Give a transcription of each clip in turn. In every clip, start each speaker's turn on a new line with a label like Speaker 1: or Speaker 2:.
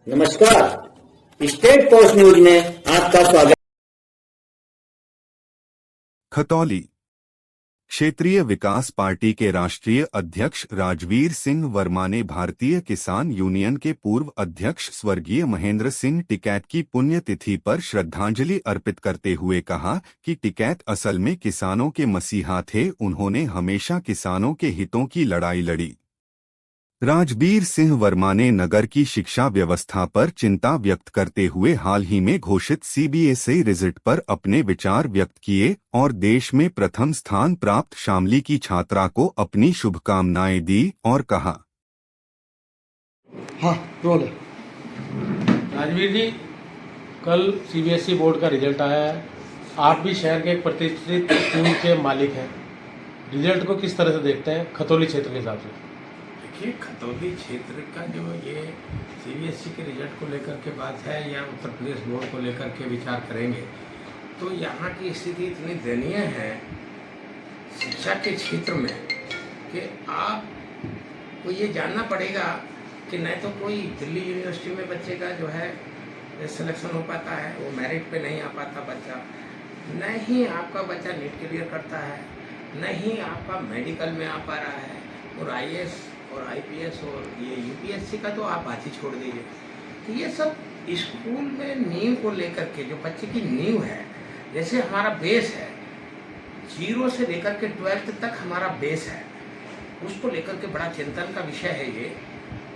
Speaker 1: नमस्कार, state post news में आपका स्वागत।
Speaker 2: खतौली क्षेत्रीय विकास पार्टी के राष्ट्रीय अध्यक्ष राजवीर सिंह वर्मा ने भारतीय किसान यूनियन के पूर्व अध्यक्ष स्वर्गीय महेंद्र सिंह टिकैत की पुण्यतिथि पर श्रद्धांजलि अर्पित करते हुए कहा कि टिकैत असल में किसानों के मसीहा थे। उन्होंने हमेशा किसानों के हितों की लड़ाई लड़ी। राजवीर सिंह वर्मा ने नगर की शिक्षा व्यवस्था पर चिंता व्यक्त करते हुए हाल ही में घोषित सीबीएसई रिजल्ट पर अपने विचार व्यक्त किए और देश में प्रथम स्थान प्राप्त शामली की छात्रा को अपनी शुभकामनाएं दी और कहा,
Speaker 3: हाँ रोल है।
Speaker 4: राजवीर जी, कल सीबीएसई बोर्ड का रिजल्ट आया है। आप भी शहर के एक प्रतिष्ठित स्कूल के मालिक हैं। रिजल्ट को किस तरह से देखते हैं खतौली क्षेत्र के हिसाब से?
Speaker 5: देखिए, खतौली क्षेत्र का जो ये सीबीएसई के रिजल्ट को लेकर के बात है या उत्तर प्रदेश बोर्ड को लेकर के विचार करेंगे तो यहाँ की स्थिति इतनी दयनीय है शिक्षा के क्षेत्र में कि आपको ये जानना पड़ेगा कि न तो कोई दिल्ली यूनिवर्सिटी में बच्चे का जो है सिलेक्शन हो पाता है, वो मेरिट पे नहीं आ पाता बच्चा, न ही आपका बच्चा नीट क्लियर करता है, न ही आपका मेडिकल में आ पा रहा है। और आईएएस और आईपीएस और ये यूपीएससी का तो आप बात ही छोड़ दीजिए। तो ये सब स्कूल में नींव को लेकर के जो बच्चे की नींव है, जैसे हमारा बेस है 0 से लेकर के 12th तक हमारा बेस है, उसको लेकर के बड़ा चिंतन का विषय है ये।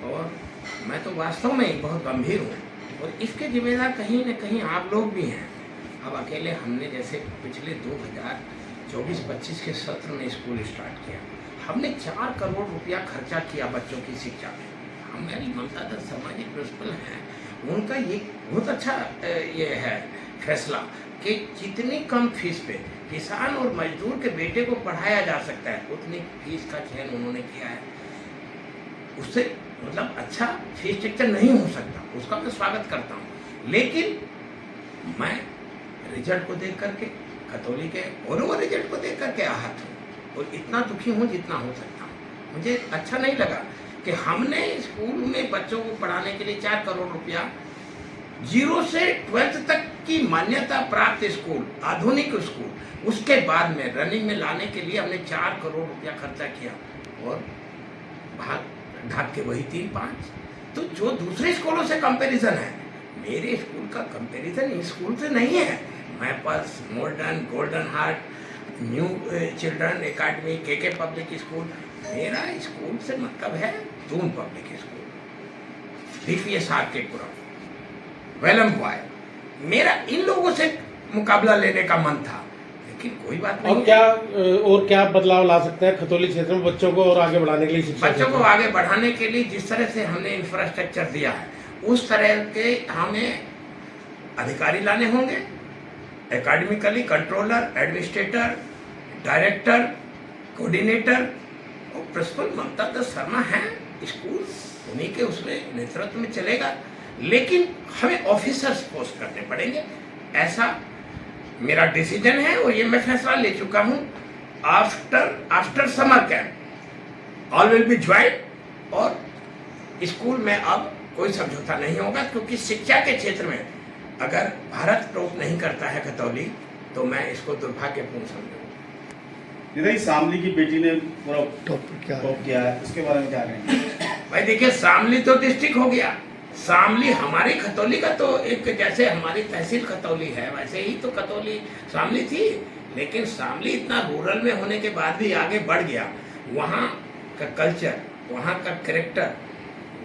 Speaker 5: और मैं तो वास्तव में बहुत गंभीर हूँ और इसके जिम्मेदार कहीं न कहीं आप लोग भी हैं। अब अकेले हमने जैसे पिछले 2024-25 के सत्र में स्कूल स्टार्ट किया, हमने 4 करोड़ रुपया खर्चा किया बच्चों की शिक्षा में। हमारी ममता दत्त शर्मा जी प्रिंसिपल हैं, उनका ये बहुत अच्छा ये है फैसला कि जितनी कम फीस पे किसान और मजदूर के बेटे को पढ़ाया जा सकता है उतनी फीस का चयन उन्होंने किया है। उससे मतलब अच्छा फीस स्ट्रक्चर नहीं हो सकता, उसका मैं स्वागत करता हूँ। लेकिन मैं रिजल्ट को देख करके, खतौली के ऑल ओवर रिजल्ट को देख करके आहत हूँ और इतना दुखी हूँ जितना हो सकता हूँ। मुझे अच्छा नहीं लगा कि हमने स्कूल में बच्चों को पढ़ाने के लिए 4 करोड़ रुपया 0 से 12th तक की मान्यता प्राप्त स्कूल, आधुनिक स्कूल, उसके बाद में रनिंग में लाने के लिए हमने 4 करोड़ रुपया खर्चा किया और भाग ढाक के वही 3-5। तो जो दूसरे स्कूलों से कंपैरिजन है, मेरे स्कूल का कंपैरिजन इस स्कूल से नहीं है। Maples, modern, golden heart, new children academy, KK public school, मेरा स्कूल से मतलब है Doon public school, DPS KPuram, Welham boy. मेरा इन लोगों से मुकाबला लेने का मन था, लेकिन कोई बात नहीं।
Speaker 4: और क्या बदलाव ला सकते हैं खतौली क्षेत्र में बच्चों को और आगे बढ़ाने के लिए?
Speaker 5: बच्चों को आगे बढ़ाने के लिए जिस तरह से हमने इंफ्रास्ट्रक्चर दिया है उस तरह के हमें अधिकारी लाने होंगे, academically controller, administrator, director, coordinator. और प्रिंसिपल ममता दत्त शर्मा है, स्कूल उन्हीं के उसमें नेतृत्व में चलेगा, लेकिन हमें ऑफिसर्स पोस्ट करने पड़ेंगे। ऐसा मेरा डिसीजन है और ये मैं फैसला ले चुका हूँ। After summer camp all will be join और स्कूल में अब कोई समझौता नहीं होगा, क्योंकि शिक्षा के क्षेत्र में अगर भारत टॉप नहीं करता है खतौली तो मैं इसको दुर्भाग्यपूर्ण समझूंगा।
Speaker 3: शामली की बेटी ने पूरा टॉप किया है, उसके बारे में क्या कहेंगे?
Speaker 5: भाई देखिए, शामली तो डिस्ट्रिक्ट हो गया, शामली हमारी खतौली का तो एक, जैसे हमारी तहसील खतौली है वैसे ही तो खतौली शामली थी। लेकिन शामली इतना रूरल में होने के बाद भी आगे बढ़ गया। वहाँ का कल्चर, वहाँ का कैरेक्टर,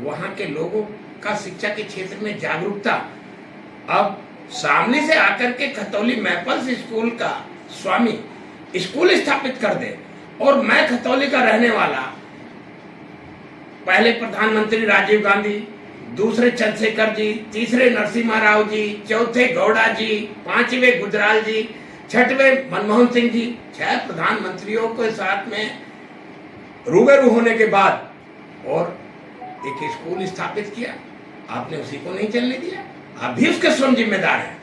Speaker 5: वहाँ के लोगों का शिक्षा के क्षेत्र में जागरूकता, अब शामली से आकर के खतौली मैपल्स स्कूल का स्वामी स्कूल स्थापित कर दे और मैं खतौली का रहने वाला, पहले प्रधानमंत्री राजीव गांधी, दूसरे चंद्रशेखर जी, तीसरे नरसिम्हा राव जी, चौथे गौड़ा जी, 5वें गुजराल जी, 6वें मनमोहन सिंह जी, 6 प्रधानमंत्रियों के साथ में रूबरू होने के बाद और एक स्कूल स्थापित किया। आपने उसी को नहीं चलने दिया, आप भी उसके स्वयं जिम्मेदार हैं।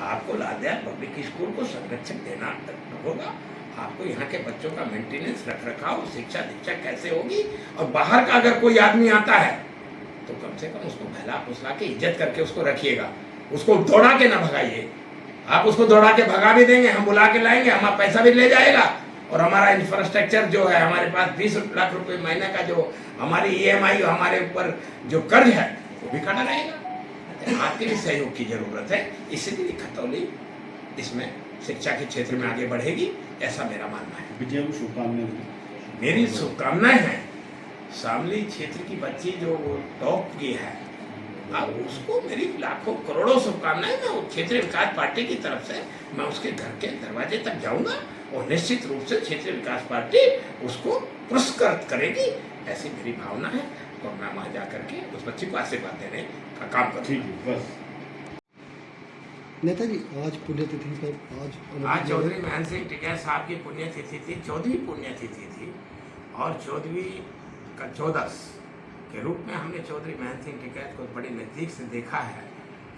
Speaker 5: आपको लालदयाल पब्लिक स्कूल को संरक्षण देना होगा। आपको यहाँ के बच्चों का मेंटेनेंस, रख रखाव, शिक्षा दीक्षा कैसे होगी। और बाहर का अगर कोई आदमी आता है तो कम से कम उसको भला फुसला के इज्जत करके उसको रखिएगा, उसको दौड़ा के ना भगाइए। आप उसको दौड़ा के भगा भी देंगे, हम बुला के लाएंगे, हमारा पैसा भी ले जाएगा और हमारा इंफ्रास्ट्रक्चर जो है, हमारे पास 20 लाख रुपए महीने का जो हमारी EMI हमारे ऊपर जो कर्ज है वो भी कटा रहेगा। आपके भी सहयोग की जरूरत है, इसलिए खतौली इसमें शिक्षा के क्षेत्र में आगे बढ़ेगी, ऐसा मेरा मानना है।
Speaker 3: विजय को शुभकामनाएं।
Speaker 5: मेरी शुभकामनाएं हैं शामली क्षेत्र की बच्ची जो टॉप की है, अब उसको मेरी लाखों करोड़ों शुभकामनाएं। मैं क्षेत्रीय विकास पार्टी की तरफ से मैं उसके घर के दरवाजे तक जाऊंगा और निश्चित रूप से क्षेत्रीय विकास पार्टी उसको पुरस्कृत करेगी, ऐसी मेरी भावना है और मैं वहां जाकर के उस बच्ची को आशीर्वाद देने का काम करूँगा।
Speaker 3: ठीक है, बस।
Speaker 6: नेताजी आज पुण्यतिथि पर
Speaker 5: आज चौधरी महन सिंह टिकैत साहब की पुण्यतिथि थी, 14वीं पुण्यतिथि थी और 14वीं का 14 के रूप में हमने चौधरी महन सिंह टिकैत को बड़े नज़दीक से देखा है।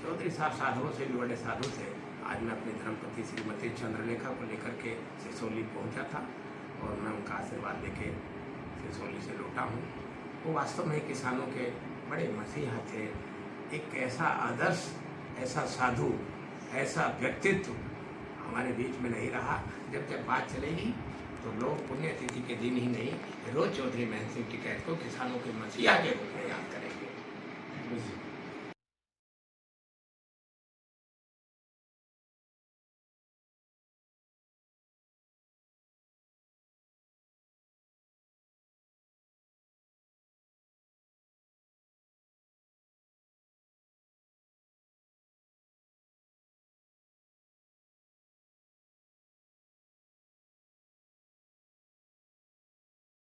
Speaker 5: चौधरी साहब साधुओं से भी बड़े साधु थे। आज मैं अपनी धर्मपत्नी श्रीमती चंद्रलेखा को लेकर के सिसोली पहुंचा था और मैं उनका आशीर्वाद लेके सिसोली से लौटा हूं। वो वास्तव में किसानों के बड़े मसीहा थे। एक ऐसा आदर्श, ऐसा साधु, ऐसा व्यक्तित्व हमारे बीच में नहीं रहा। जब जब बात चलेगी तो लोग पुण्यतिथि के दिन ही नहीं, रोज चौधरी महन सिंह टिकैत को किसानों के मसीहा के रूप में याद करेंगे।